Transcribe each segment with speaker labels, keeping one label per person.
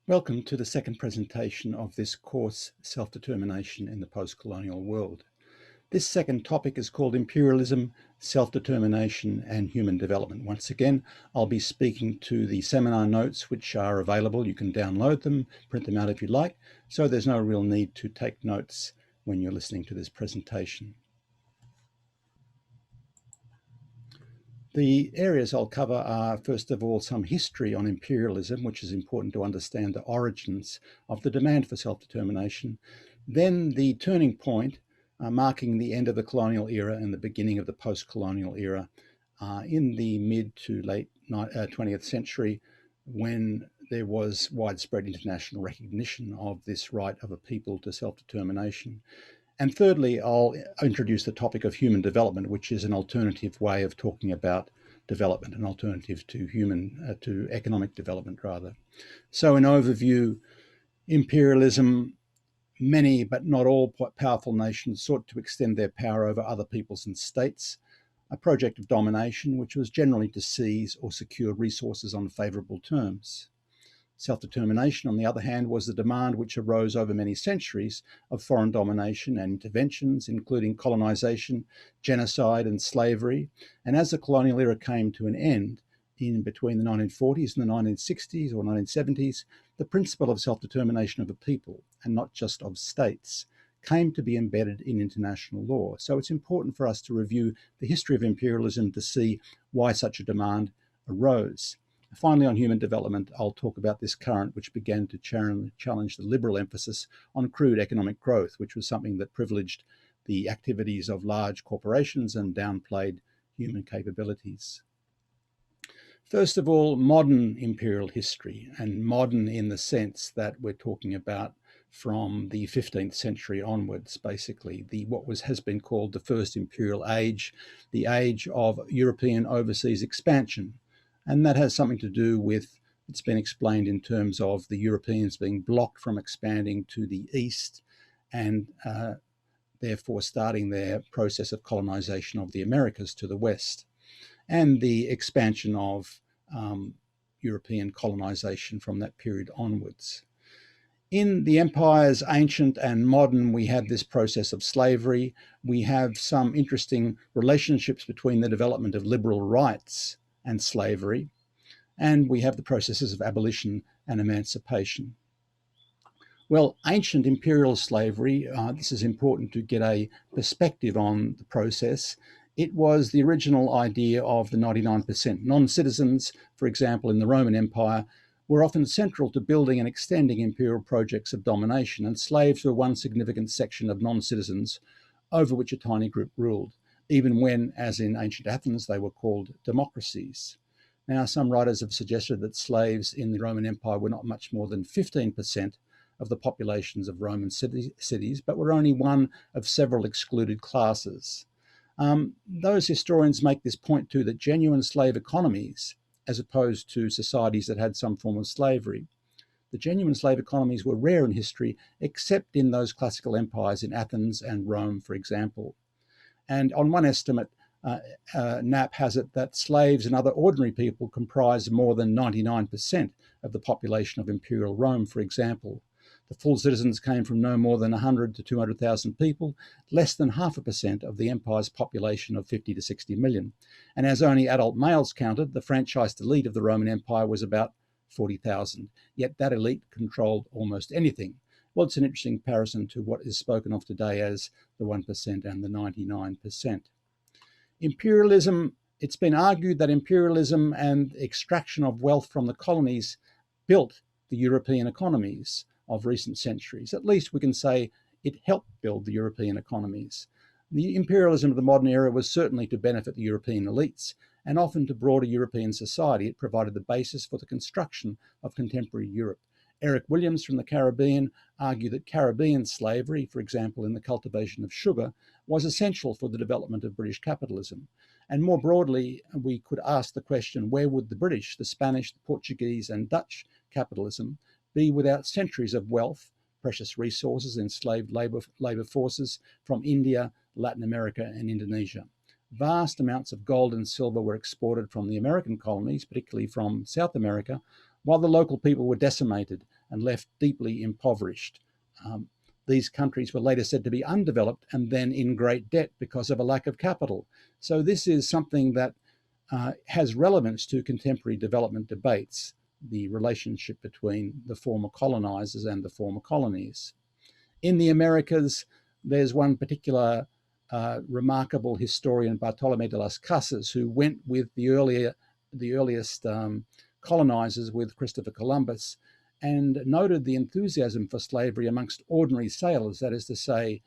Speaker 1: Welcome to the second presentation of this course, Self-Determination in the Post Colonial World. This second topic is called Imperialism, Self-Determination and Human Development. Once again, I'll be speaking to the seminar notes which are available. You can download them, print them out if you like, so there's no real need to take notes when you're listening to this presentation. The areas I'll cover are, first of all, some history on imperialism, which is important to understand the origins of the demand for self-determination. Then the turning point, marking the end of the colonial era and the beginning of the post-colonial era in the mid to late 20th century, when there was widespread international recognition of this right of a people to self-determination. And thirdly, I'll introduce the topic of human development, which is an alternative way of talking about development, an alternative to economic development, rather. So in overview, imperialism, many but not all powerful nations sought to extend their power over other peoples and states, a project of domination which was generally to seize or secure resources on favourable terms. Self-determination, on the other hand, was the demand which arose over many centuries of foreign domination and interventions, including colonisation, genocide and slavery. And as the colonial era came to an end in between the 1940s and the 1960s or 1970s, the principle of self-determination of a people, and not just of states, came to be embedded in international law. So it's important for us to review the history of imperialism to see why such a demand arose. Finally, on human development, I'll talk about this current which began to challenge the liberal emphasis on crude economic growth, which was something that privileged the activities of large corporations and downplayed human capabilities. First of all, modern imperial history, and modern in the sense that we're talking about from the 15th century onwards, basically, has been called the First Imperial Age, the age of European overseas expansion. And that has something to do with, it's been explained in terms of the Europeans being blocked from expanding to the east and therefore starting their process of colonization of the Americas to the west, and the expansion of European colonization from that period onwards. In the empires, ancient and modern, we have this process of slavery. We have some interesting relationships between the development of liberal rights and slavery, and we have the processes of abolition and emancipation. Well, ancient imperial slavery, this is important to get a perspective on the process. It was the original idea of the 99%. Non-citizens, for example, in the Roman Empire, were often central to building and extending imperial projects of domination, and slaves were one significant section of non-citizens over which a tiny group ruled, even when, as in ancient Athens, they were called democracies. Now, some writers have suggested that slaves in the Roman Empire were not much more than 15% of the populations of Roman cities, but were only one of several excluded classes. Those historians make this point too, that genuine slave economies, as opposed to societies that had some form of slavery, the genuine slave economies were rare in history, except in those classical empires in Athens and Rome, for example. And on one estimate, Knapp has it that slaves and other ordinary people comprise more than 99% of the population of imperial Rome, for example. The full citizens came from no more than 100 to 200,000 people, less than 0.5% of the empire's population of 50 to 60 million. And as only adult males counted, the franchised elite of the Roman Empire was about 40,000. Yet that elite controlled almost anything. Well, it's an interesting comparison to what is spoken of today as the 1% and the 99%. Imperialism, it's been argued that imperialism and extraction of wealth from the colonies built the European economies of recent centuries. At least we can say it helped build the European economies. The imperialism of the modern era was certainly to benefit the European elites, and often to broader European society. It provided the basis for the construction of contemporary Europe. Eric Williams from the Caribbean argued that Caribbean slavery, for example, in the cultivation of sugar, was essential for the development of British capitalism. And more broadly, we could ask the question, where would the British, the Spanish, the Portuguese and Dutch capitalism be without centuries of wealth, precious resources, enslaved labour forces from India, Latin America and Indonesia? Vast amounts of gold and silver were exported from the American colonies, particularly from South America, while the local people were decimated and left deeply impoverished. These countries were later said to be undeveloped and then in great debt because of a lack of capital. So this is something that has relevance to contemporary development debates, the relationship between the former colonizers and the former colonies. In the Americas, there's one particular remarkable historian, Bartolomé de las Casas, who went with the earliest colonizers with Christopher Columbus, and noted the enthusiasm for slavery amongst ordinary sailors, that is to say,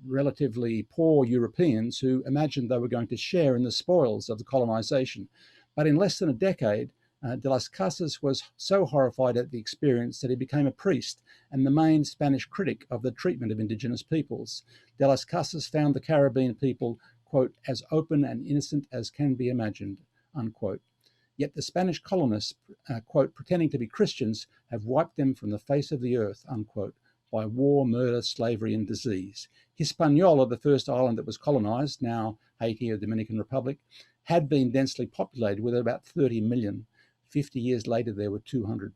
Speaker 1: relatively poor Europeans who imagined they were going to share in the spoils of the colonization. But in less than a decade, de las Casas was so horrified at the experience that he became a priest and the main Spanish critic of the treatment of indigenous peoples. De las Casas found the Caribbean people, quote, as open and innocent as can be imagined, unquote. Yet the Spanish colonists, quote, pretending to be Christians, have wiped them from the face of the earth, unquote, by war, murder, slavery, and disease. Hispaniola, the first island that was colonized, now Haiti or Dominican Republic, had been densely populated with about 30 million. 50 years later, there were 200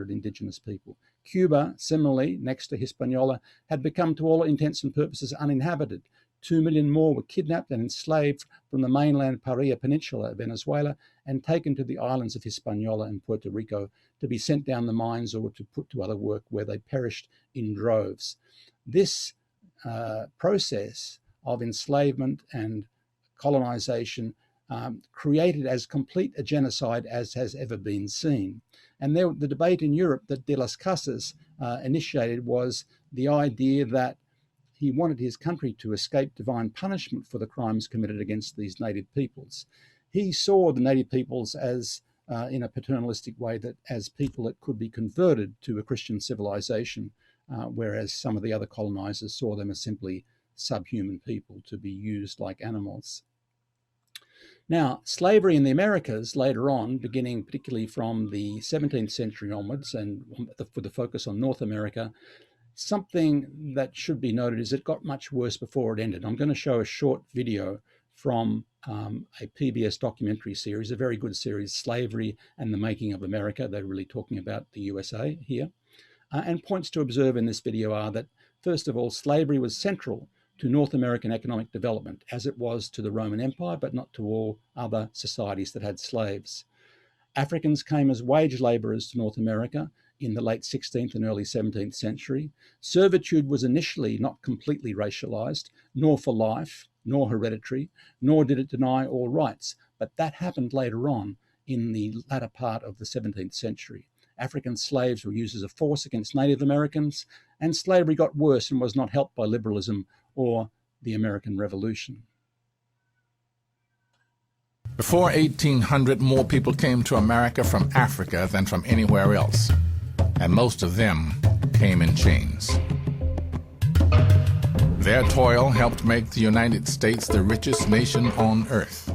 Speaker 1: indigenous people. Cuba, similarly, next to Hispaniola, had become, to all intents and purposes, uninhabited. 2 million more were kidnapped and enslaved from the mainland Paria Peninsula of Venezuela and taken to the islands of Hispaniola and Puerto Rico to be sent down the mines or to put to other work, where they perished in droves. This process of enslavement and colonization created as complete a genocide as has ever been seen. And the debate in Europe that de las Casas initiated was the idea that he wanted his country to escape divine punishment for the crimes committed against these native peoples. He saw the native peoples as, in a paternalistic way, that as people that could be converted to a Christian civilization, whereas some of the other colonizers saw them as simply subhuman people to be used like animals. Now, slavery in the Americas later on, beginning particularly from the 17th century onwards, and with the focus on North America, something that should be noted is it got much worse before it ended. I'm going to show a short video from a PBS documentary series, a very good series, Slavery and the Making of America. They're really talking about the USA here. And points to observe in this video are that, first of all, slavery was central to North American economic development, as it was to the Roman Empire, but not to all other societies that had slaves. Africans came as wage laborers to North America in the late 16th and early 17th century. Servitude was initially not completely racialized, nor for life, nor hereditary, nor did it deny all rights, but that happened later on in the latter part of the 17th century. African slaves were used as a force against Native Americans, and slavery got worse and was not helped by liberalism or the American Revolution.
Speaker 2: Before 1800, more people came to America from Africa than from anywhere else, and most of them came in chains. Their toil helped make the United States the richest nation on earth.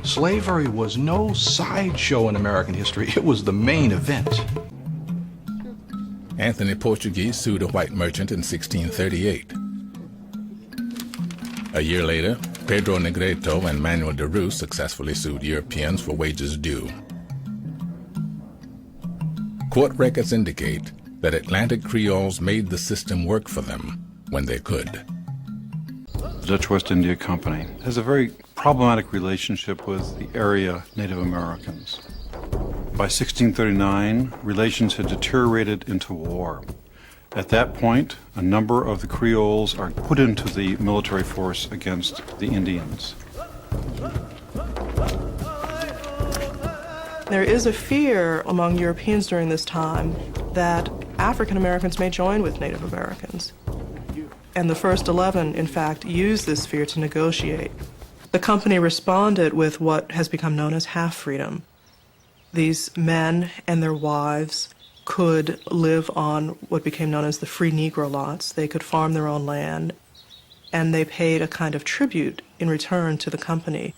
Speaker 3: Slavery was no sideshow in American history. It was the main event.
Speaker 2: Anthony Portuguese sued a white merchant in 1638. A year later, Pedro Negreto and Manuel de Rus successfully sued Europeans for wages due. Court records indicate that Atlantic Creoles made the system work for them when they could.
Speaker 4: The Dutch West India Company has a very problematic relationship with the area Native Americans. By 1639, relations had deteriorated into war. At that point, a number of the Creoles are put into the military force against the Indians.
Speaker 5: There is a fear among Europeans during this time that African Americans may join with Native Americans. And the First 11, in fact, used this fear to negotiate. The company responded with what has become known as half-freedom. These men and their wives could live on what became known as the free Negro lots. They could farm their own land, and they paid a kind of tribute in return to the company.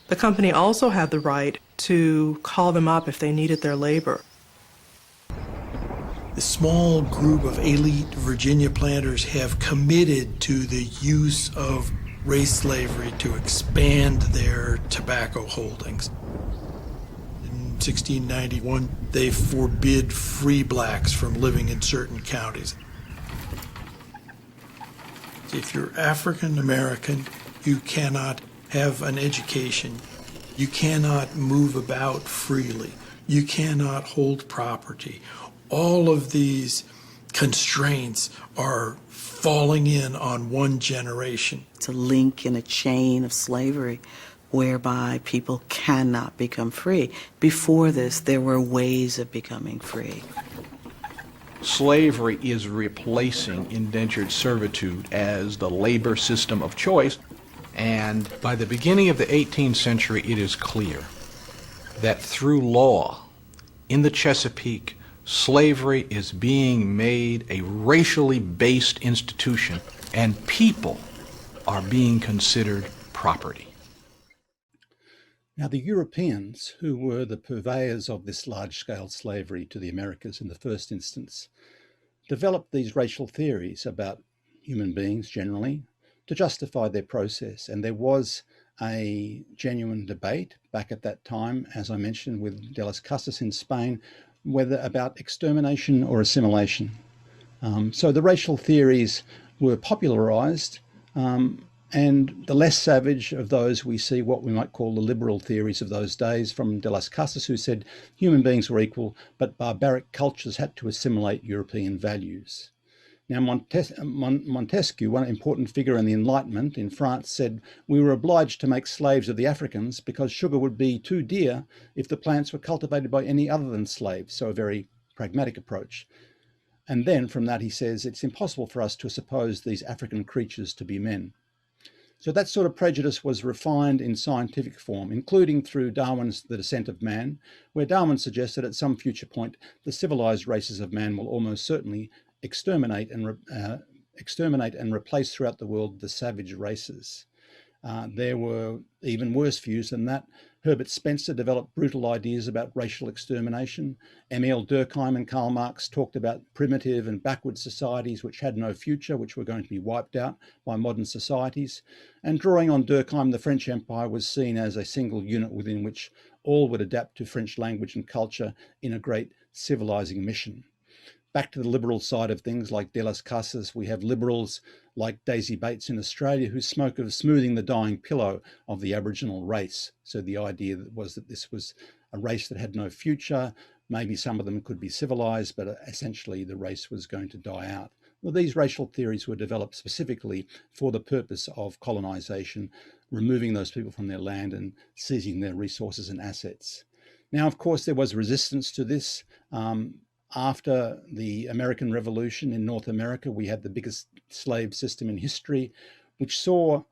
Speaker 5: The company also had the right to call them up if they needed their labor.
Speaker 6: The small group of elite Virginia planters have committed to the use of race slavery to expand their tobacco holdings. In 1691, they forbid free blacks from living in certain counties. If you're African American, you cannot have an education. You cannot move about freely. You cannot hold property. All of these constraints are falling in on one generation.
Speaker 7: It's a link in a chain of slavery whereby people cannot become free. Before this, there were ways of becoming free.
Speaker 3: Slavery is replacing indentured servitude as the labor system of choice. And by the beginning of the 18th century, it is clear that through law in the Chesapeake, slavery is being made a racially based institution, and people are being considered property.
Speaker 1: Now, the Europeans, who were the purveyors of this large-scale slavery to the Americas in the first instance, developed these racial theories about human beings generally to justify their process. And there was a genuine debate back at that time, as I mentioned, with De las Casas in Spain, whether about extermination or assimilation. So the racial theories were popularized, and the less savage of those we see what we might call the liberal theories of those days, from De las Casas, who said human beings were equal, but barbaric cultures had to assimilate European values. Now, Montesquieu, one important figure in the Enlightenment in France, said we were obliged to make slaves of the Africans because sugar would be too dear if the plants were cultivated by any other than slaves. So a very pragmatic approach. And then from that, he says, it's impossible for us to suppose these African creatures to be men. So that sort of prejudice was refined in scientific form, including through Darwin's The Descent of Man, where Darwin suggested at some future point the civilized races of man will almost certainly exterminate and replace throughout the world the savage races. There were even worse views than that. Herbert Spencer developed brutal ideas about racial extermination. Emil Durkheim and Karl Marx talked about primitive and backward societies which had no future, which were going to be wiped out by modern societies. And drawing on Durkheim, the French Empire was seen as a single unit within which all would adapt to French language and culture in a great civilizing mission. Back to the liberal side of things, like De las Casas, we have liberals like Daisy Bates in Australia who spoke of smoothing the dying pillow of the Aboriginal race. So the idea was that this was a race that had no future. Maybe some of them could be civilized, but essentially the race was going to die out. Well, these racial theories were developed specifically for the purpose of colonization, removing those people from their land and seizing their resources and assets. Now, of course, there was resistance to this. After the American Revolution in North America, we had the biggest slave system in history, which saw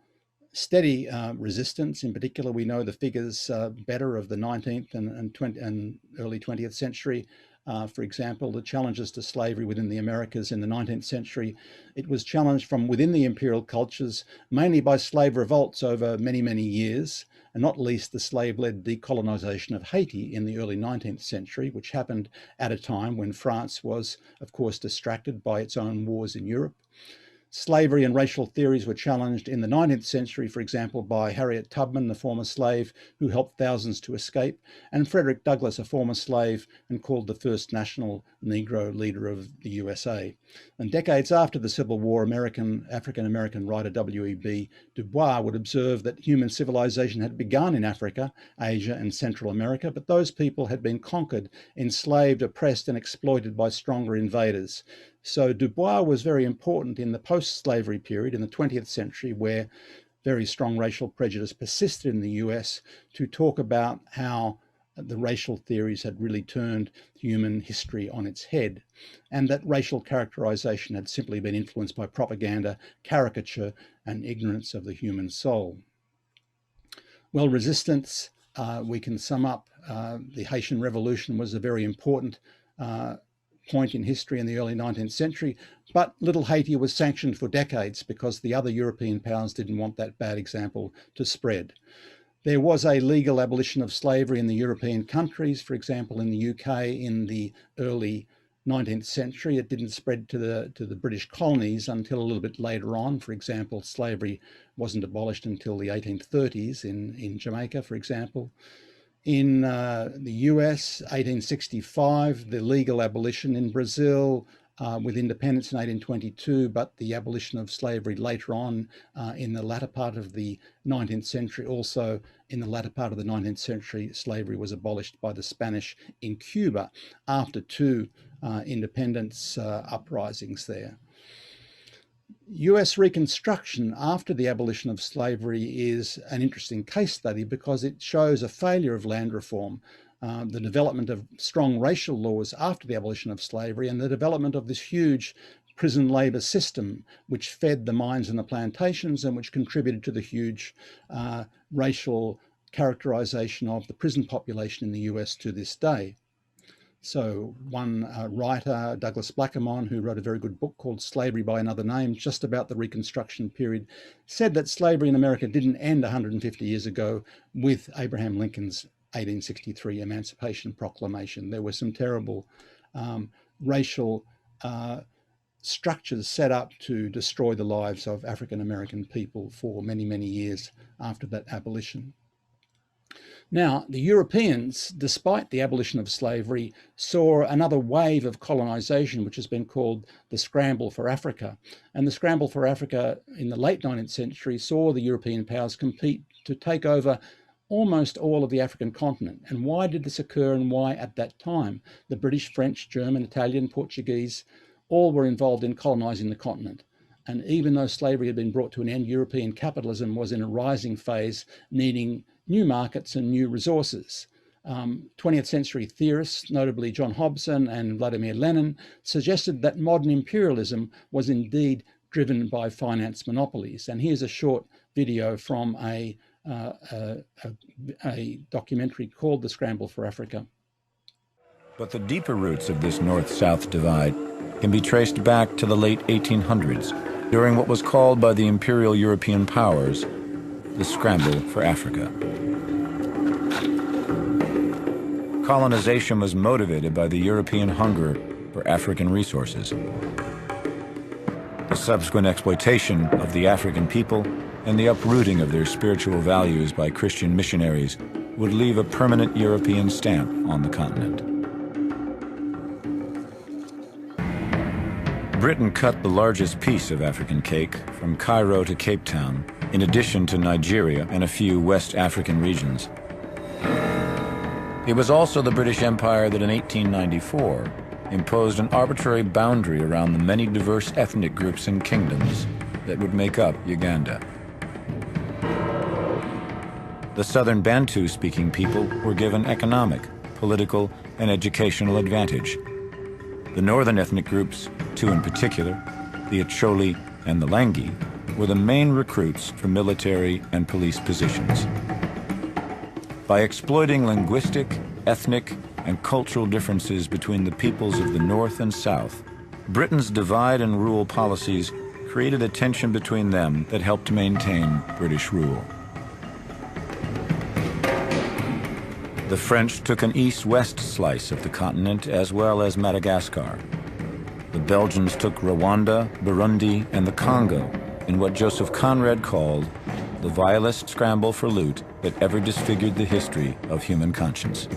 Speaker 1: steady resistance. In particular, we know the figures better of the 19th and early 20th century. For example, the challenges to slavery within the Americas in the 19th century, it was challenged from within the imperial cultures, mainly by slave revolts over many, many years, and not least the slave-led decolonization of Haiti in the early 19th century, which happened at a time when France was, of course, distracted by its own wars in Europe. Slavery and racial theories were challenged in the 19th century, for example, by Harriet Tubman, the former slave who helped thousands to escape, and Frederick Douglass, a former slave and called the first national Negro leader of the USA. And decades after the Civil War, African-American writer W.E.B. Du Bois would observe that human civilization had begun in Africa, Asia, and Central America, but those people had been conquered, enslaved, oppressed, and exploited by stronger invaders. So Du Bois was very important in the post-slavery period in the 20th century, where very strong racial prejudice persisted in the US, to talk about how the racial theories had really turned human history on its head, and that racial characterization had simply been influenced by propaganda, caricature, and ignorance of the human soul. Well, resistance, we can sum up. The Haitian Revolution was a very important point in history in the early 19th century, but little Haiti was sanctioned for decades because the other European powers didn't want that bad example to spread. There was a legal abolition of slavery in the European countries, for example, in the UK in the early 19th century. It didn't spread to the British colonies until a little bit later on. For example, slavery wasn't abolished until the 1830s in Jamaica, for example. In the US, 1865, the legal abolition in Brazil, with independence in 1822, but the abolition of slavery later on in the latter part of the 19th century. Also, in the latter part of the 19th century, slavery was abolished by the Spanish in Cuba after two independence uprisings there. US Reconstruction after the abolition of slavery is an interesting case study because it shows a failure of land reform, the development of strong racial laws after the abolition of slavery, and the development of this huge prison labour system which fed the mines and the plantations and which contributed to the huge racial characterisation of the prison population in the US to this day. So one writer, Douglas Blackamoon, who wrote a very good book called Slavery by Another Name, just about the Reconstruction period, said that slavery in America didn't end 150 years ago with Abraham Lincoln's 1863 Emancipation Proclamation. There were some terrible racial structures set up to destroy the lives of African American people for many, many years after that abolition. Now, the Europeans, despite the abolition of slavery, saw another wave of colonisation, which has been called the Scramble for Africa. And the Scramble for Africa in the late 19th century saw the European powers compete to take over almost all of the African continent. And why did this occur and why at that time? The British, French, German, Italian, Portuguese, all were involved in colonising the continent. And even though slavery had been brought to an end, European capitalism was in a rising phase, needing new markets and new resources. 20th century theorists, notably John Hobson and Vladimir Lenin, suggested that modern imperialism was indeed driven by finance monopolies. And here's a short video from a documentary called The Scramble for Africa.
Speaker 8: But the deeper roots of this north-south divide can be traced back to the late 1800s, during what was called by the imperial European powers the Scramble for Africa. Colonization was motivated by the European hunger for African resources. The subsequent exploitation of the African people and the uprooting of their spiritual values by Christian missionaries would leave a permanent European stamp on the continent. Britain cut the largest piece of African cake from Cairo to Cape Town, in addition to Nigeria and a few West African regions. It was also the British Empire that in 1894 imposed an arbitrary boundary around the many diverse ethnic groups and kingdoms that would make up Uganda. The southern Bantu-speaking people were given economic, political, and educational advantage. The northern ethnic groups, two in particular, the Acholi and the Langi, were the main recruits for military and police positions. By exploiting linguistic, ethnic, and cultural differences between the peoples of the North and South, Britain's divide and rule policies created a tension between them that helped maintain British rule. The French took an east-west slice of the continent as well as Madagascar. The Belgians took Rwanda, Burundi, and the Congo in what Joseph Conrad called the vilest scramble for loot that ever disfigured the history of human conscience.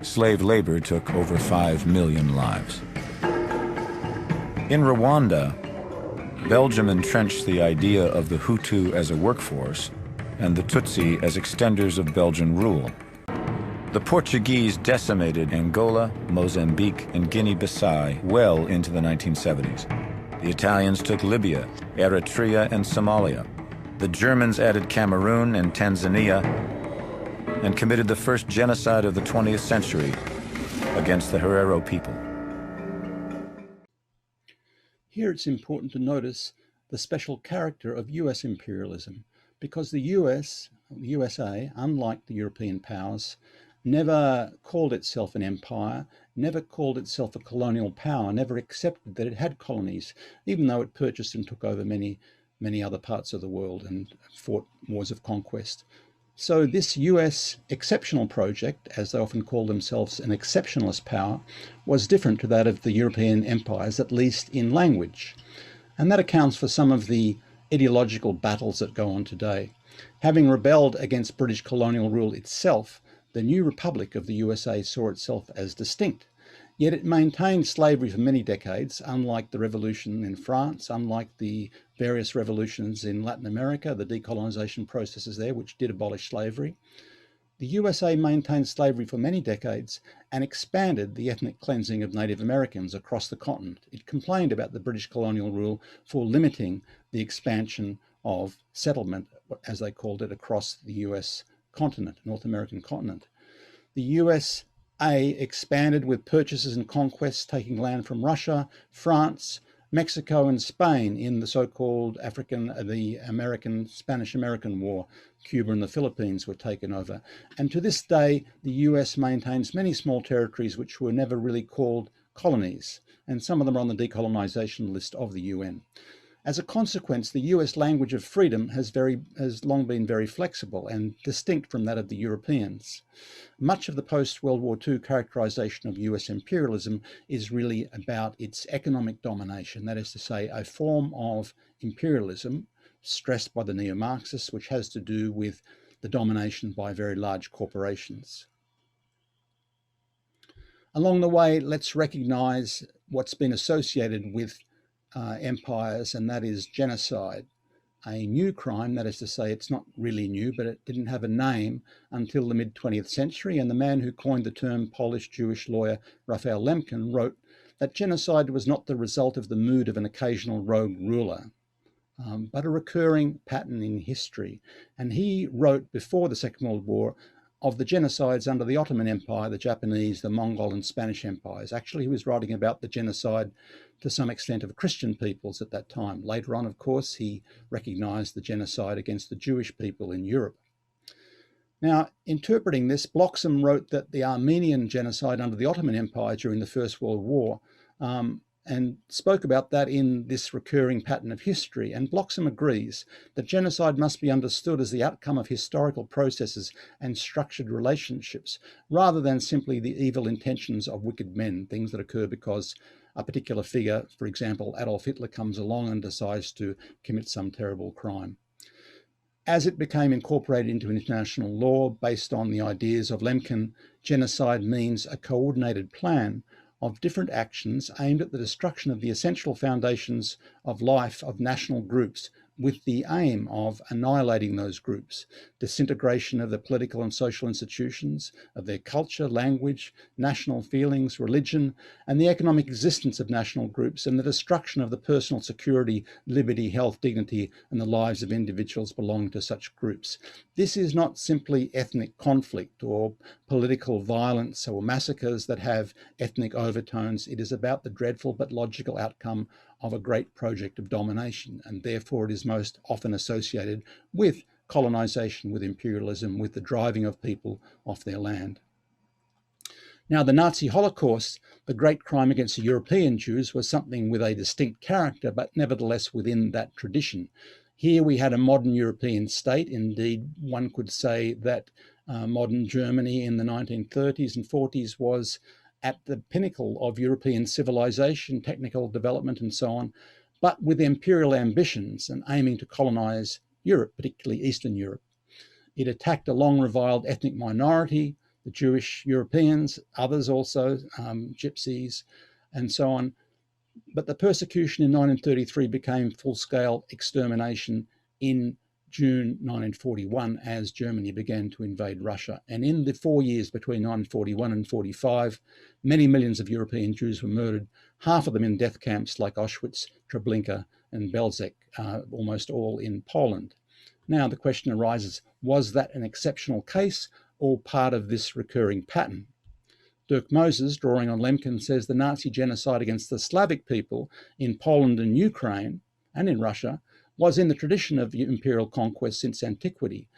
Speaker 8: Slave labor took over 5 million lives. In Rwanda, Belgium entrenched the idea of the Hutu as a workforce and the Tutsi as extenders of Belgian rule. The Portuguese decimated Angola, Mozambique, and Guinea-Bissau well into the 1970s. The Italians took Libya, Eritrea, and Somalia. The Germans added Cameroon and Tanzania and committed the first genocide of the 20th century against the Herero people.
Speaker 1: Here it's important to notice the special character of US imperialism, because the USA, unlike the European powers, never called itself an empire, never called itself a colonial power, never accepted that it had colonies, even though it purchased and took over many other parts of the world and fought wars of conquest. So this US exceptional project, as they often call themselves an exceptionalist power, was different to that of the European empires, at least in language. And that accounts for some of the ideological battles that go on today. Having rebelled against British colonial rule itself, the new republic of the USA saw itself as distinct. Yet it maintained slavery for many decades, unlike the revolution in France, unlike the various revolutions in Latin America, the decolonization processes there, which did abolish slavery. The USA maintained slavery for many decades and expanded the ethnic cleansing of Native Americans across the continent. It complained about the British colonial rule for limiting the expansion of settlement, as they called it, across the US continent, North American continent. The USA expanded with purchases and conquests, taking land from Russia, France, Mexico and Spain in the so-called Spanish-American War. Cuba and the Philippines were taken over. And to this day, the US maintains many small territories which were never really called colonies, and some of them are on the decolonization list of the UN. As a consequence, the US language of freedom has long been very flexible and distinct from that of the Europeans. Much of the post-World War II characterization of US imperialism is really about its economic domination, that is to say, a form of imperialism stressed by the neo-Marxists, which has to do with the domination by very large corporations. Along the way, let's recognize what's been associated with empires, and that is genocide. A new crime, that is to say, it's not really new, but it didn't have a name until the mid-20th century, and the man who coined the term, Polish-Jewish lawyer Raphael Lemkin, wrote that genocide was not the result of the mood of an occasional rogue ruler, but a recurring pattern in history. And he wrote before the Second World War of the genocides under the Ottoman Empire, the Japanese, the Mongol and Spanish empires. Actually, he was writing about the genocide to some extent of Christian peoples at that time. Later on, of course, he recognized the genocide against the Jewish people in Europe. Now, interpreting this, Bloxham wrote that the Armenian genocide under the Ottoman Empire during the First World War and spoke about that in this recurring pattern of history. And Bloxham agrees that genocide must be understood as the outcome of historical processes and structured relationships, rather than simply the evil intentions of wicked men, things that occur because a particular figure, for example, Adolf Hitler, comes along and decides to commit some terrible crime. As it became incorporated into international law based on the ideas of Lemkin, genocide means a coordinated plan of different actions aimed at the destruction of the essential foundations of life of national groups, with the aim of annihilating those groups, disintegration of the political and social institutions, of their culture, language, national feelings, religion, and the economic existence of national groups, and the destruction of the personal security, liberty, health, dignity, and the lives of individuals belonging to such groups. This is not simply ethnic conflict or political violence or massacres that have ethnic overtones. It is about the dreadful but logical outcome of a great project of domination, and therefore it is most often associated with colonization, with imperialism, with the driving of people off their land. Now, the Nazi Holocaust, the great crime against the European Jews, was something with a distinct character, but nevertheless within that tradition. Here we had a modern European state. Indeed, one could say that modern Germany in the 1930s and 40s was at the pinnacle of European civilization, technical development and so on, but with imperial ambitions and aiming to colonize Europe, particularly Eastern Europe. It attacked a long-reviled ethnic minority, the Jewish Europeans, others also, gypsies and so on. But the persecution in 1933 became full-scale extermination in June 1941 as Germany began to invade Russia. And in the 4 years between 1941 and 45, many millions of European Jews were murdered, half of them in death camps like Auschwitz, Treblinka and Belzec, almost all in Poland. Now the question arises, was that an exceptional case or part of this recurring pattern? Dirk Moses, drawing on Lemkin, says the Nazi genocide against the Slavic people in Poland and Ukraine and in Russia was in the tradition of imperial conquest since antiquity.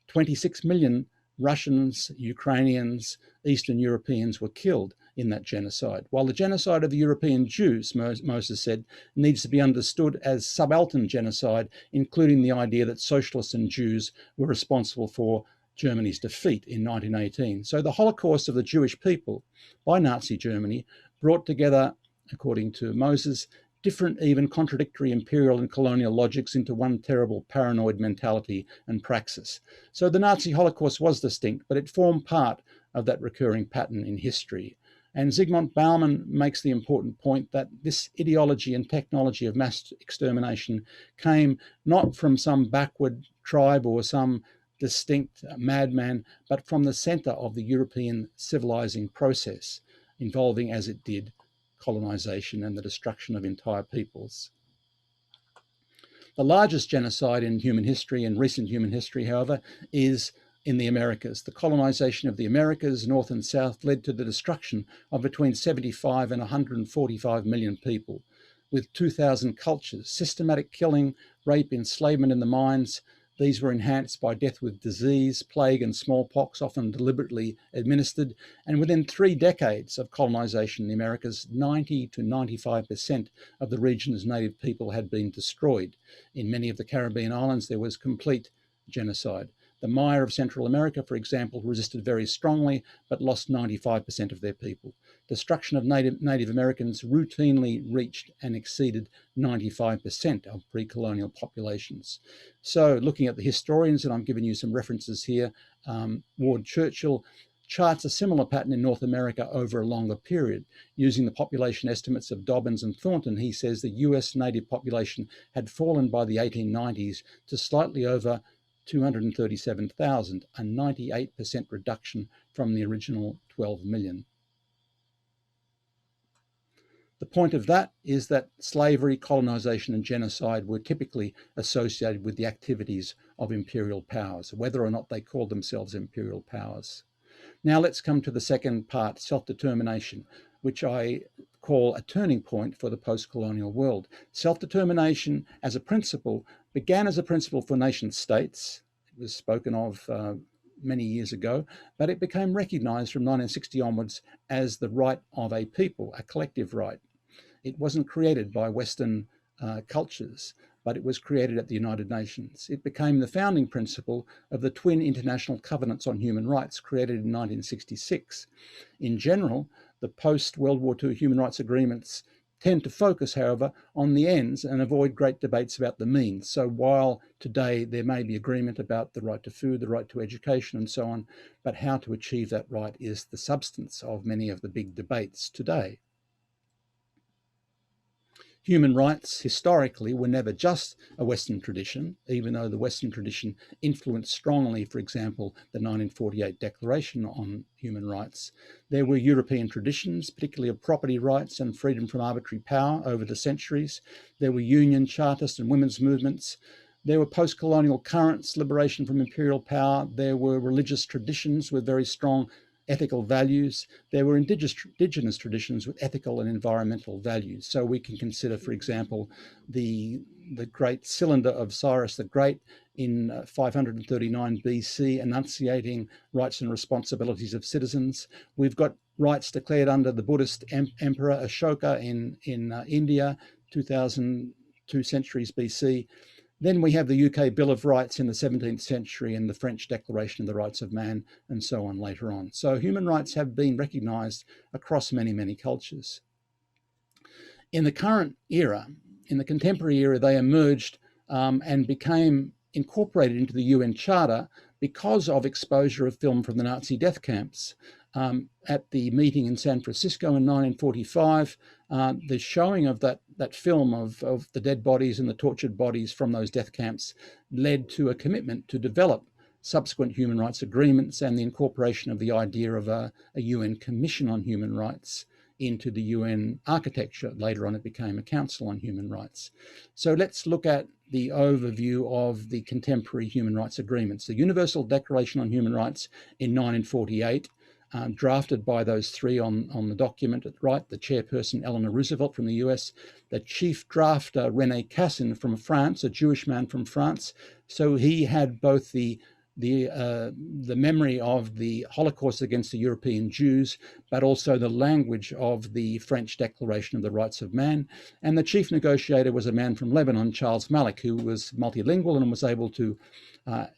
Speaker 1: 26 million Russians, Ukrainians, Eastern Europeans were killed in that genocide. While the genocide of the European Jews, Moses said, needs to be understood as subaltern genocide, including the idea that socialists and Jews were responsible for Germany's defeat in 1918. So the Holocaust of the Jewish people by Nazi Germany brought together, according to Moses, different, even contradictory imperial and colonial logics into one terrible paranoid mentality and praxis. So the Nazi Holocaust was distinct, but it formed part of that recurring pattern in history. And Zygmunt Bauman makes the important point that this ideology and technology of mass extermination came not from some backward tribe or some distinct madman, but from the centre of the European civilizing process, involving, as it did, colonization and the destruction of entire peoples. The largest genocide in human history, in recent human history, however, is in the Americas. The colonization of the Americas, North and South, led to the destruction of between 75 and 145 million people, with 2,000 cultures, systematic killing, rape, enslavement in the mines. These were enhanced by death with disease, plague and smallpox, often deliberately administered. And within 3 decades of colonization in the Americas, 90 to 95% of the region's native people had been destroyed. In many of the Caribbean islands, there was complete genocide. The Maya of Central America, for example, resisted very strongly, but lost 95% of their people. Destruction of Native Americans routinely reached and exceeded 95% of pre-colonial populations. So looking at the historians, and I'm giving you some references here, Ward Churchill charts a similar pattern in North America over a longer period. Using the population estimates of Dobbins and Thornton, he says the US native population had fallen by the 1890s to slightly over 237,000, a 98% reduction from the original 12 million. The point of that is that slavery, colonization, and genocide were typically associated with the activities of imperial powers, whether or not they called themselves imperial powers. Now let's come to the second part, self-determination, which I call a turning point for the post-colonial world. Self-determination as a principle began as a principle for nation states. It was spoken of many years ago, but it became recognized from 1960 onwards as the right of a people, a collective right. It wasn't created by Western cultures, but it was created at the United Nations. It became the founding principle of the twin international covenants on human rights created in 1966. In general, the post-World War II human rights agreements tend to focus, however, on the ends and avoid great debates about the means. So while today there may be agreement about the right to food, the right to education and so on, but how to achieve that right is the substance of many of the big debates today. Human rights historically were never just a Western tradition, even though the Western tradition influenced strongly, for example, the 1948 Declaration on Human Rights. There were European traditions, particularly of property rights and freedom from arbitrary power over the centuries. There were union, chartist and women's movements. There were post-colonial currents, liberation from imperial power. There were religious traditions with very strong ethical values. There were indigenous traditions with ethical and environmental values. So we can consider, for example, the great cylinder of Cyrus the Great in 539 BC, enunciating rights and responsibilities of citizens. We've got rights declared under the Buddhist Emperor Ashoka in India, 2002 centuries BC. Then we have the UK Bill of Rights in the 17th century and the French Declaration of the Rights of Man and so on later on. So human rights have been recognised across many, many cultures. In the current era, in the contemporary era, they emerged and became incorporated into the UN Charter because of exposure of film from the Nazi death camps. At the meeting in San Francisco in 1945, the showing of that film of the dead bodies and the tortured bodies from those death camps led to a commitment to develop subsequent human rights agreements and the incorporation of the idea of a UN Commission on Human Rights into the UN architecture. Later on, it became a Council on Human Rights. So let's look at the overview of the contemporary human rights agreements. The Universal Declaration on Human Rights in 1948, drafted by those three on the document at right, the chairperson Eleanor Roosevelt from the US, the chief drafter René Cassin from France, a Jewish man from France. So he had both the memory of the Holocaust against the European Jews, but also the language of the French Declaration of the Rights of Man. And the chief negotiator was a man from Lebanon, Charles Malik, who was multilingual and was able to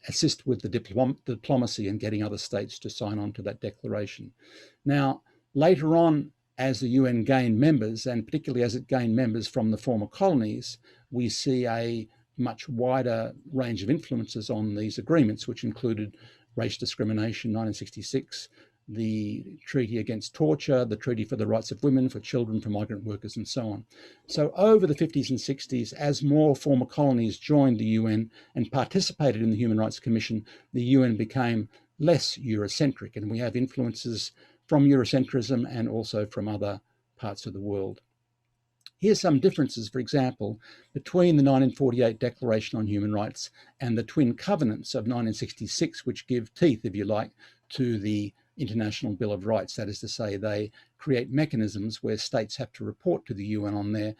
Speaker 1: assist with the diplomacy and getting other states to sign on to that declaration. Now, later on, as the UN gained members, and particularly as it gained members from the former colonies, we see a much wider range of influences on these agreements, which included race discrimination, 1966, the Treaty Against Torture, the Treaty for the Rights of Women, for Children, for Migrant Workers, and so on. So over the 50s and 60s, as more former colonies joined the UN and participated in the Human Rights Commission, the UN became less Eurocentric, and we have influences from Eurocentrism and also from other parts of the world. Here's some differences, for example, between the 1948 Declaration on Human Rights and the Twin Covenants of 1966, which give teeth, if you like, to the International Bill of Rights. That is to say, they create mechanisms where states have to report to the UN on their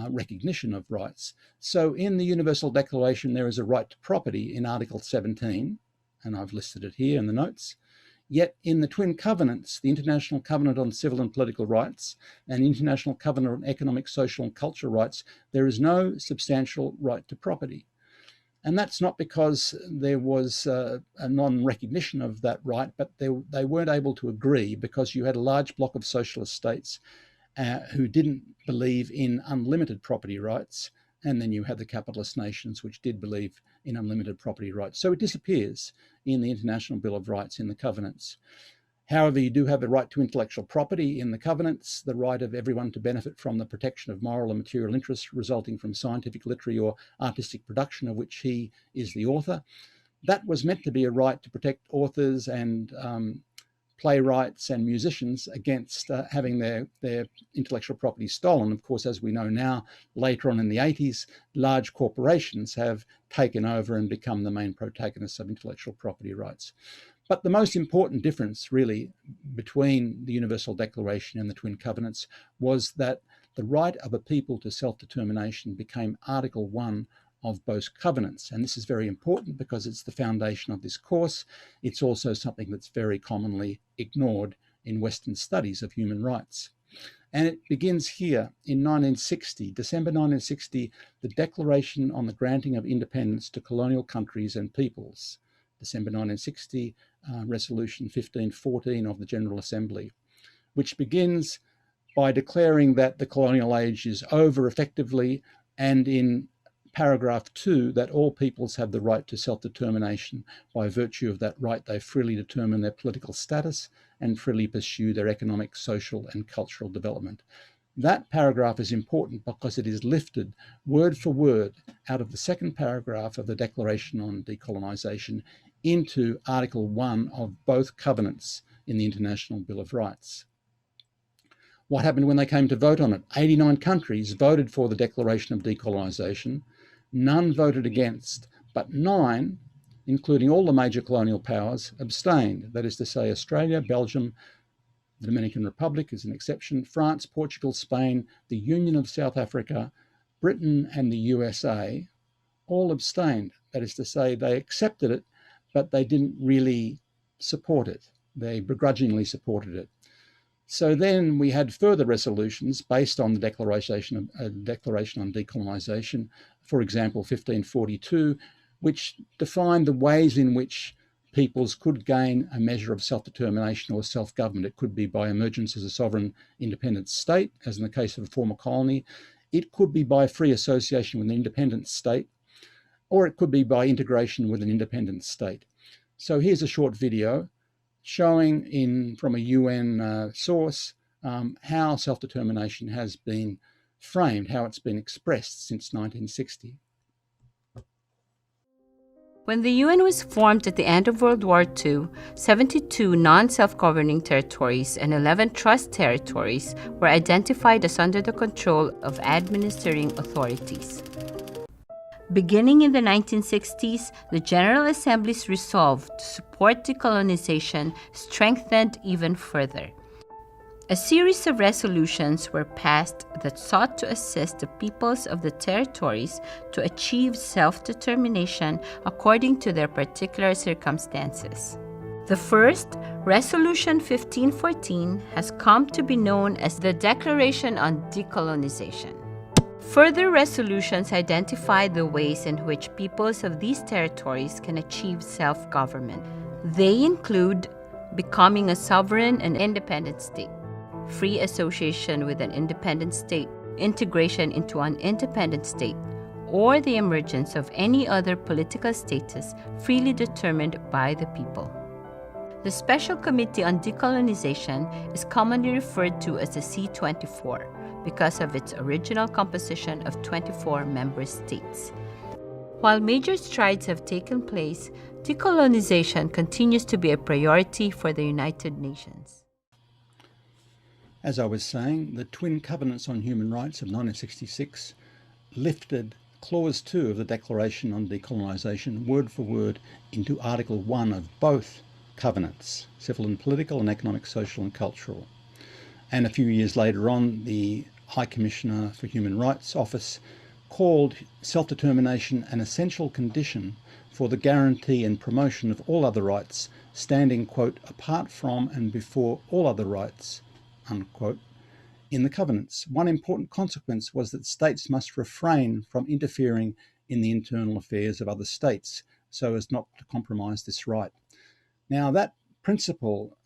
Speaker 1: recognition of rights. So in the Universal Declaration, there is a right to property in Article 17, and I've listed it here in the notes. Yet in the Twin Covenants, the International Covenant on Civil and Political Rights and the International Covenant on Economic, Social and Cultural Rights, there is no substantial right to property. And that's not because there was a non-recognition of that right, but they weren't able to agree because you had a large block of socialist states who didn't believe in unlimited property rights. And then you had the capitalist nations, which did believe in unlimited property rights. So it disappears in the International Bill of Rights in the covenants. However, you do have the right to intellectual property in the covenants, the right of everyone to benefit from the protection of moral and material interests resulting from scientific, literary or artistic production of which he is the author. That was meant to be a right to protect authors and playwrights and musicians against having their intellectual property stolen. Of course, as we know now, later on in the 80s, large corporations have taken over and become the main protagonists of intellectual property rights. But the most important difference, really, between the Universal Declaration and the Twin Covenants was that the right of a people to self-determination became Article 1 of both covenants. And this is very important because it's the foundation of this course. It's also something that's very commonly ignored in Western studies of human rights. And it begins here in 1960, December 1960, the Declaration on the Granting of Independence to Colonial Countries and Peoples. December 1960, Resolution 1514 of the General Assembly, which begins by declaring that the colonial age is over effectively, and in paragraph 2, that all peoples have the right to self-determination. By virtue of that right, they freely determine their political status and freely pursue their economic, social and cultural development. That paragraph is important because it is lifted word for word out of the second paragraph of the Declaration on Decolonisation into Article 1 of both covenants in the International Bill of Rights. What happened when they came to vote on it? 89 countries voted for the Declaration of Decolonisation. None voted against, but 9, including all the major colonial powers, abstained. That is to say, Australia, Belgium, the Dominican Republic is an exception, France, Portugal, Spain, the Union of South Africa, Britain and the USA all abstained. That is to say, they accepted it, but they didn't really support it. They begrudgingly supported it. So then we had further resolutions based on the Declaration on Decolonisation, for example, 1542, which defined the ways in which peoples could gain a measure of self-determination or self-government. It could be by emergence as a sovereign independent state, as in the case of a former colony. It could be by free association with an independent state, or it could be by integration with an independent state. So here's a short video showing from a UN source how self-determination has been framed, how it's been expressed since 1960.
Speaker 9: When the UN was formed at the end of World War II, 72 non-self-governing territories and 11 trust territories were identified as under the control of administering authorities. Beginning in the 1960s, the General Assembly's resolve to support decolonization strengthened even further. A series of resolutions were passed that sought to assist the peoples of the territories to achieve self-determination according to their particular circumstances. The first, Resolution 1514, has come to be known as the Declaration on Decolonization. Further resolutions identify the ways in which peoples of these territories can achieve self-government. They include becoming a sovereign and independent state, free association with an independent state, integration into an independent state, or the emergence of any other political status freely determined by the people. The Special Committee on Decolonization is commonly referred to as the C-24 because of its original composition of 24 member states. While major strides have taken place, decolonization continues to be a priority for the United Nations.
Speaker 1: As I was saying, the Twin Covenants on Human Rights of 1966 lifted Clause 2 of the Declaration on Decolonisation word for word into Article 1 of both covenants, civil and political and economic, social and cultural. And a few years later on, the High Commissioner for Human Rights Office called self-determination an essential condition for the guarantee and promotion of all other rights, standing, quote, apart from and before all other rights, unquote, in the covenants. One important consequence was that states must refrain from interfering in the internal affairs of other states so as not to compromise this right. Now, that principle,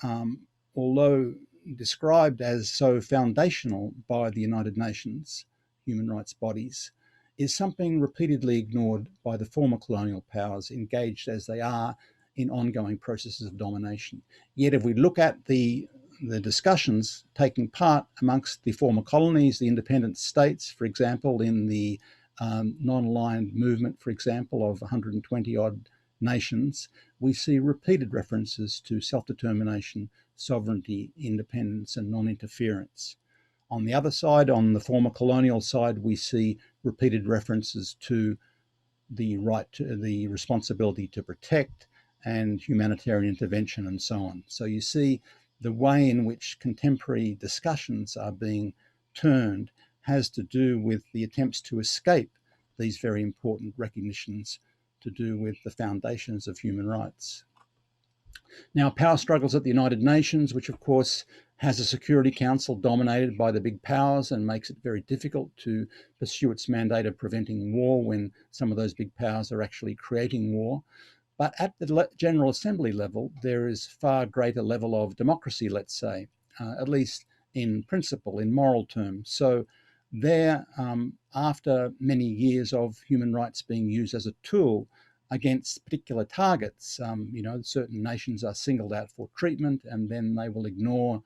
Speaker 1: although described as so foundational by the United Nations human rights bodies, is something repeatedly ignored by the former colonial powers, engaged as they are in ongoing processes of domination. Yet if we look at the discussions taking part amongst the former colonies, the independent states, for example, in the non-aligned movement, for example, of 120 odd nations, we see repeated references to self-determination, sovereignty, independence, and non-interference. On the other side, on the former colonial side, we see repeated references to the right to the responsibility to protect and humanitarian intervention and so on. So you see the way in which contemporary discussions are being turned has to do with the attempts to escape these very important recognitions to do with the foundations of human rights. Now, power struggles at the United Nations, which of course has a Security Council dominated by the big powers and makes it very difficult to pursue its mandate of preventing war when some of those big powers are actually creating war. But at the General Assembly level, there is far greater level of democracy, let's say, at least in principle, in moral terms. So there, after many years of human rights being used as a tool against particular targets, certain nations are singled out for treatment and then they will ignore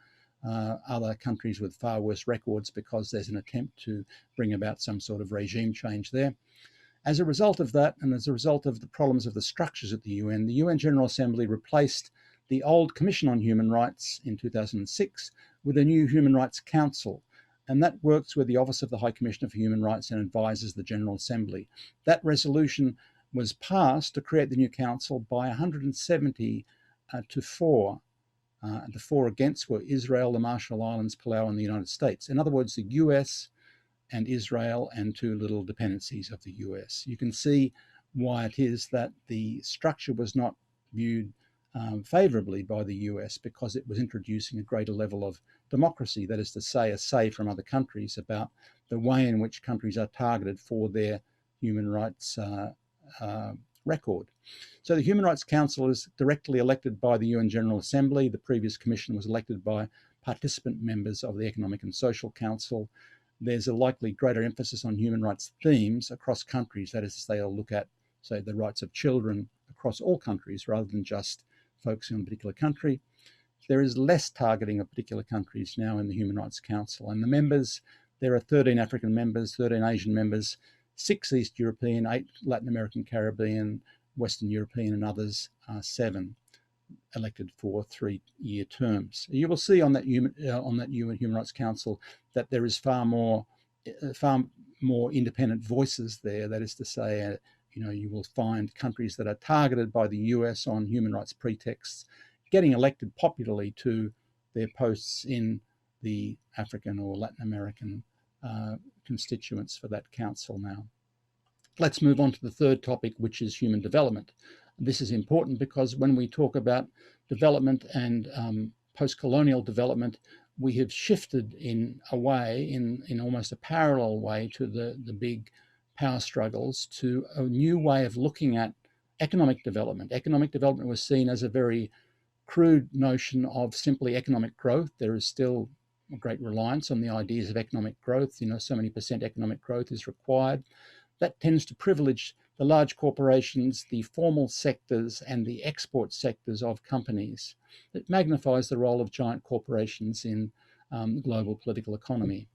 Speaker 1: other countries with far worse records because there's an attempt to bring about some sort of regime change there. As a result of that, and as a result of the problems of the structures at the UN General Assembly replaced the old Commission on Human Rights in 2006 with a new Human Rights Council, and that works with the Office of the High Commissioner for Human Rights and advises the General Assembly. That resolution was passed to create the new council by 170 to 4. The 4 against were Israel, the Marshall Islands, Palau, and the United States. In other words, the US and Israel and 2 little dependencies of the US. You can see why it is that the structure was not viewed favorably by the US, because it was introducing a greater level of democracy, that is to say, a say from other countries about the way in which countries are targeted for their human rights record. So the Human Rights Council is directly elected by the UN General Assembly. The previous commission was elected by participant members of the Economic and Social Council. There's a likely greater emphasis on human rights themes across countries. That is to say, they'll look at, say, the rights of children across all countries rather than just focusing on a particular country. There is less targeting of particular countries now in the Human Rights Council. And the members, there are 13 African members, 13 Asian members, 6 East European, 8 Latin American, Caribbean, Western European, and others, 7 elected for 3-year terms. You will see on that UN Human Rights Council that there is far more independent voices there. That is to say, you will find countries that are targeted by the US on human rights pretexts getting elected popularly to their posts in the African or Latin American constituents for that council now. Let's move on to the third topic, which is human development. This is important because when we talk about development and post-colonial development, we have shifted in a way, in almost a parallel way to the big power struggles, to a new way of looking at economic development. Economic development was seen as a very crude notion of simply economic growth. There is still a great reliance on the ideas of economic growth. So many percent economic growth is required. That tends to privilege the large corporations, the formal sectors, and the export sectors of companies. It magnifies the role of giant corporations in the global political economy.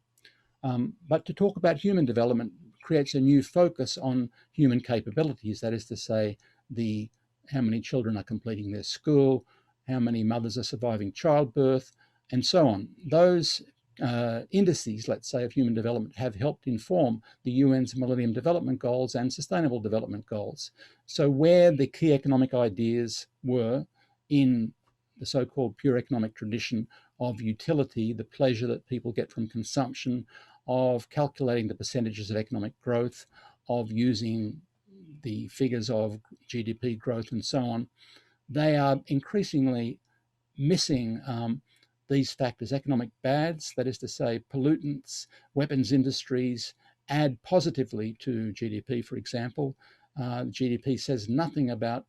Speaker 1: But to talk about human development creates a new focus on human capabilities, that is to say, how many children are completing their school, how many mothers are surviving childbirth, and so on. Those indices, let's say, of human development have helped inform the UN's Millennium Development Goals and Sustainable Development Goals. So where the key economic ideas were in the so-called pure economic tradition of utility, the pleasure that people get from consumption, of calculating the percentages of economic growth, of using the figures of GDP growth and so on, they are increasingly missing these factors. Economic bads, that is to say, pollutants, weapons industries, add positively to GDP, for example. GDP says nothing about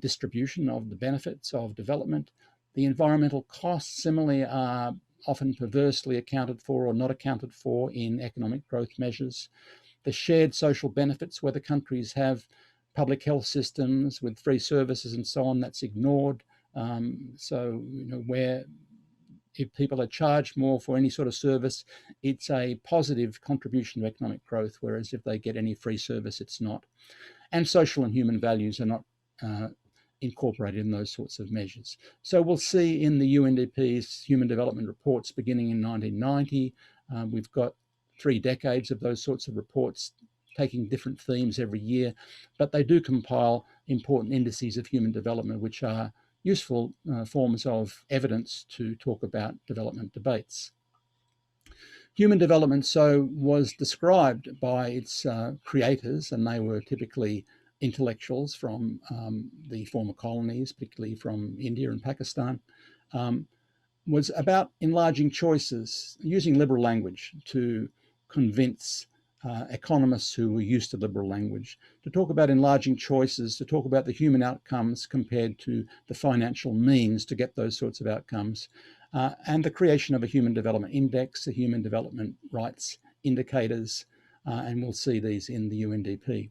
Speaker 1: distribution of the benefits of development. The environmental costs, similarly, are often perversely accounted for or not accounted for in economic growth measures. The shared social benefits, whether countries have public health systems with free services and so on, that's ignored. Where if people are charged more for any sort of service, it's a positive contribution to economic growth, whereas if they get any free service, it's not. And social and human values are not incorporated in those sorts of measures. So we'll see in the UNDP's Human Development Reports beginning in 1990, we've got 3 decades of those sorts of reports taking different themes every year, but they do compile important indices of human development, which are useful forms of evidence to talk about development debates. Human development was described by its creators, and they were typically intellectuals from the former colonies, particularly from India and Pakistan, was about enlarging choices, using liberal language to convince economists who were used to liberal language, to talk about enlarging choices, to talk about the human outcomes compared to the financial means to get those sorts of outcomes, and the creation of a human development index, a human development rights indicators, and we'll see these in the UNDP.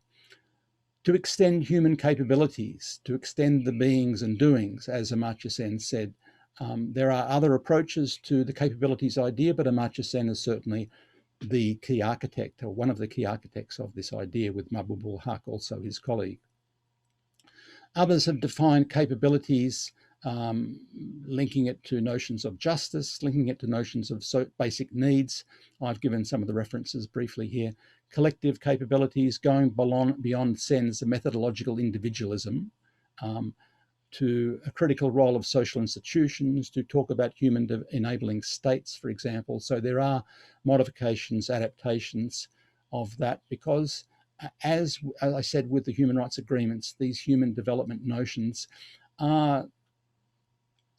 Speaker 1: To extend human capabilities, to extend the beings and doings, as Amartya Sen said. There are other approaches to the capabilities idea, but Amartya Sen is certainly the key architect, or one of the key architects of this idea, with Mahbub-ul Haq, also his colleague. Others have defined capabilities, linking it to notions of justice, linking it to notions of basic needs. I've given some of the references briefly here. Collective capabilities, going beyond Sen's methodological individualism, to a critical role of social institutions, to talk about human enabling states, for example. So there are modifications, adaptations of that, because as I said with the human rights agreements, these human development notions are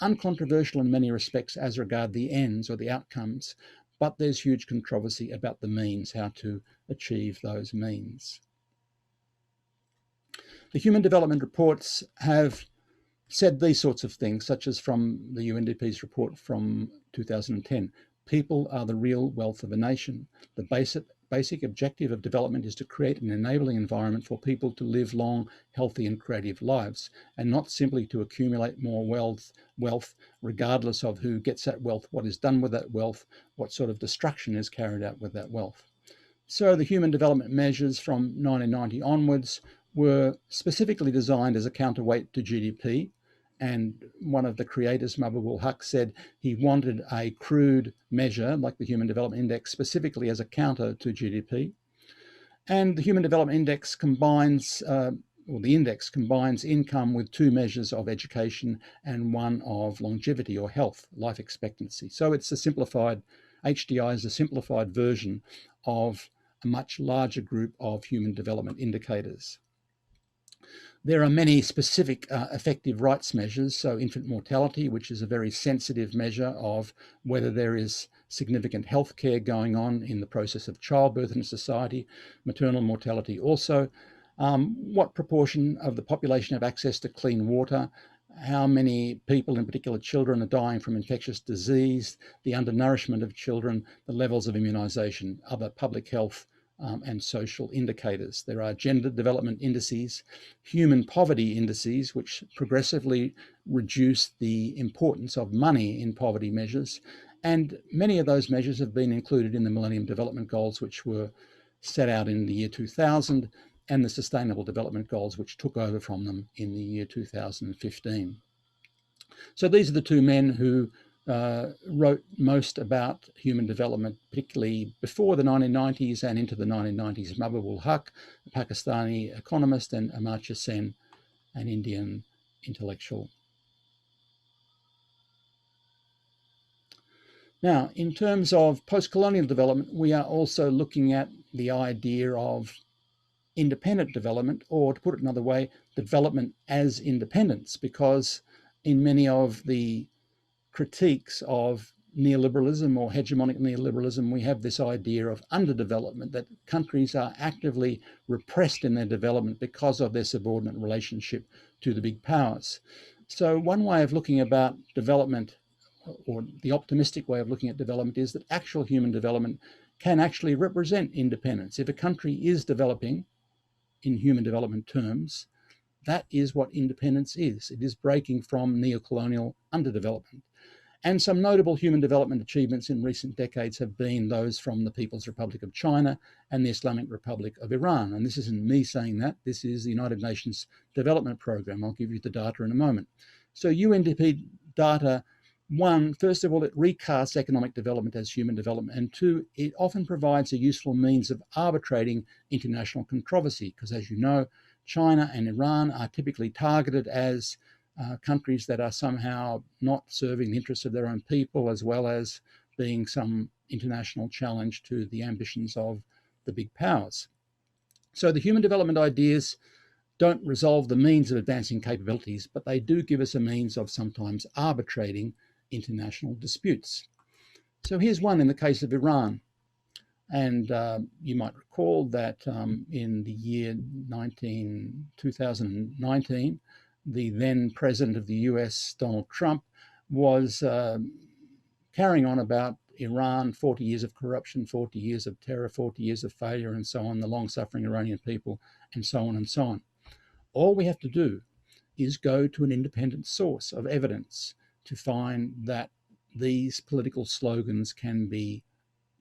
Speaker 1: uncontroversial in many respects as regard the ends or the outcomes, but there's huge controversy about the means, how to achieve those means. The Human Development Reports have said these sorts of things, such as from the UNDP's report from 2010. People are the real wealth of a nation. The basic objective of development is to create an enabling environment for people to live long, healthy and creative lives, and not simply to accumulate more wealth, regardless of who gets that wealth, what is done with that wealth, what sort of destruction is carried out with that wealth. So the human development measures from 1990 onwards were specifically designed as a counterweight to GDP. And one of the creators, Mahbub-ul Haq, said he wanted a crude measure like the Human Development Index specifically as a counter to GDP. And the Human Development Index combines, the index combines income with 2 measures of education and 1 of longevity or health, life expectancy. So it's a simplified, HDI is a simplified version of a much larger group of human development indicators. There are many specific effective rights measures, so infant mortality, which is a very sensitive measure of whether there is significant health care going on in the process of childbirth in a society, maternal mortality also, what proportion of the population have access to clean water, how many people, in particular children, are dying from infectious disease, the undernourishment of children, the levels of immunisation, other public health and social indicators. There are gender development indices, human poverty indices, which progressively reduce the importance of money in poverty measures. And many of those measures have been included in the Millennium Development Goals, which were set out in the year 2000, and the Sustainable Development Goals, which took over from them in the year 2015. So these are the two men who wrote most about human development, particularly before the 1990s and into the 1990s. Mahbub-ul Haq, a Pakistani economist, and Amartya Sen, an Indian intellectual. Now, in terms of post-colonial development, we are also looking at the idea of independent development, or to put it another way, development as independence, because in many of the critiques of neoliberalism or hegemonic neoliberalism, we have this idea of underdevelopment, that countries are actively repressed in their development because of their subordinate relationship to the big powers. So one way of looking about development, or the optimistic way of looking at development, is that actual human development can actually represent independence. If a country is developing in human development terms, that is what independence is. It is breaking from neocolonial underdevelopment. And some notable human development achievements in recent decades have been those from the People's Republic of China and the Islamic Republic of Iran. And this isn't me saying that, this is the United Nations Development Programme. I'll give you the data in a moment. So UNDP data, one, first of all, it recasts economic development as human development, and two, it often provides a useful means of arbitrating international controversy, because as you know, China and Iran are typically targeted as countries that are somehow not serving the interests of their own people, as well as being some international challenge to the ambitions of the big powers. So the human development ideas don't resolve the means of advancing capabilities, but they do give us a means of sometimes arbitrating international disputes. So here's one in the case of Iran. And you might recall that in the year 2019, the then president of the US, Donald Trump, was carrying on about Iran, 40 years of corruption, 40 years of terror, 40 years of failure, and so on, the long-suffering Iranian people, and so on and so on. All we have to do is go to an independent source of evidence to find that these political slogans can be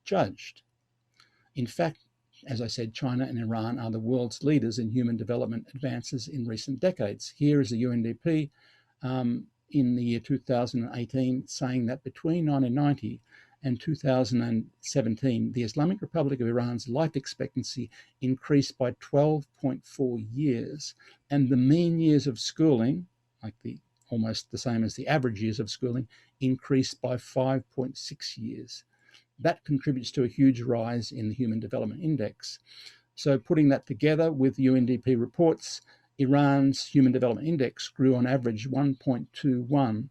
Speaker 1: judged. In fact, as I said, China and Iran are the world's leaders in human development advances in recent decades. Here is the UNDP in the year 2018 saying that between 1990 and 2017, the Islamic Republic of Iran's life expectancy increased by 12.4 years, and the mean years of schooling, like almost the same as the average years of schooling, increased by 5.6 years. That contributes to a huge rise in the Human Development Index. So putting that together with UNDP reports, Iran's Human Development Index grew on average 1.21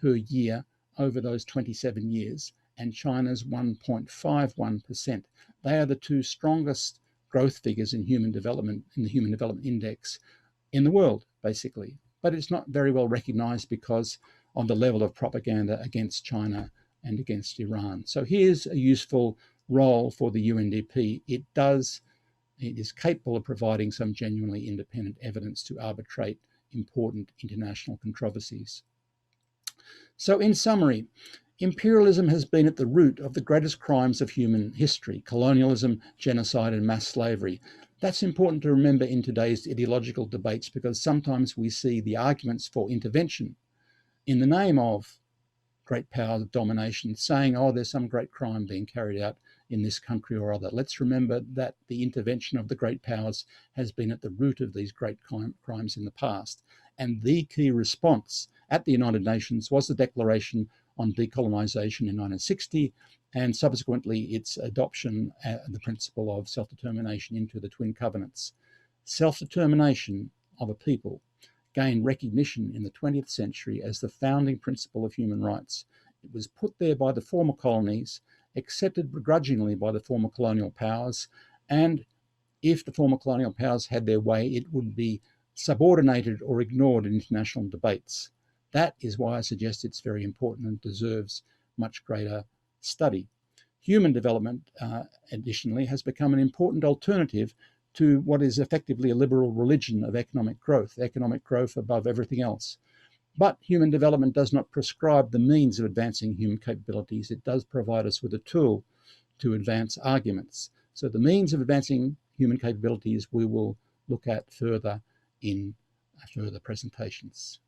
Speaker 1: per year over those 27 years, and China's 1.51%. They are the two strongest growth figures in human development, in the Human Development Index in the world, basically. But it's not very well recognized because of the level of propaganda against China and against Iran. So here's a useful role for the UNDP. It is capable of providing some genuinely independent evidence to arbitrate important international controversies. So in summary, imperialism has been at the root of the greatest crimes of human history: colonialism, genocide, and mass slavery. That's important to remember in today's ideological debates, because sometimes we see the arguments for intervention in the name of great power domination, saying, oh, there's some great crime being carried out in this country or other. Let's remember that the intervention of the great powers has been at the root of these great crimes in the past. And the key response at the United Nations was the Declaration on Decolonisation in 1960, and subsequently its adoption, the principle of self-determination, into the Twin Covenants. Self-determination of a people gained recognition in the 20th century as the founding principle of human rights. It was put there by the former colonies, accepted begrudgingly by the former colonial powers, and if the former colonial powers had their way, it would be subordinated or ignored in international debates. That is why I suggest it's very important and deserves much greater study. Human development, additionally, has become an important alternative to what is effectively a liberal religion of economic growth above everything else. But human development does not prescribe the means of advancing human capabilities. It does provide us with a tool to advance arguments. So the means of advancing human capabilities we will look at further in further presentations.